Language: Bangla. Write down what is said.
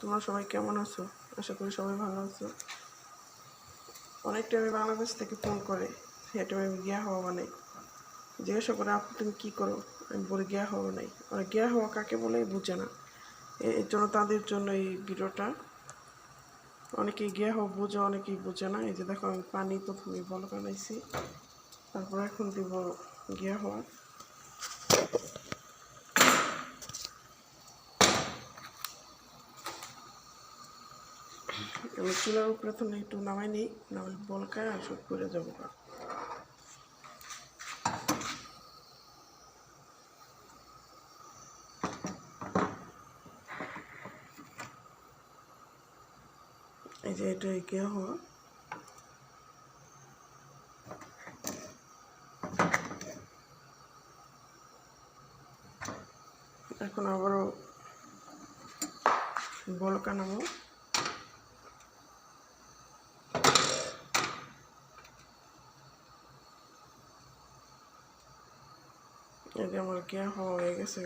তোমরা সবাই কেমন আছো? আশা করি সবাই ভালো আছো। অনেক টাইমে বাংলাদেশ থেকে ফোন করে, সেই টাইমে আমি গিয়া হওয়া বানাই। জিজ্ঞাসা করে আপু তুমি কী করো? আমি বলি গিয়া হওয়া নাই। আর গিয়া হওয়া কাকে বলে বুঝে না। এর জন্য তাদের জন্য এই ভিডিওটা। অনেকেই গিয়া হওয়া বুঝে, অনেকেই বুঝে না। এই যে দেখো আমি পানি প্রথমে বলক আনাইছি, তারপর এখন দিব গিয়া হওয়া। আমি চুলার উপরে তো একটু নামাই নিই, নাহলে বলকায় আর সব করে যাবো। এই যে এটা গিয়া হওয়া। এখন আবারও বলকা নামো। এই যে আমার গিয়া হওয়া হয়ে গেছে।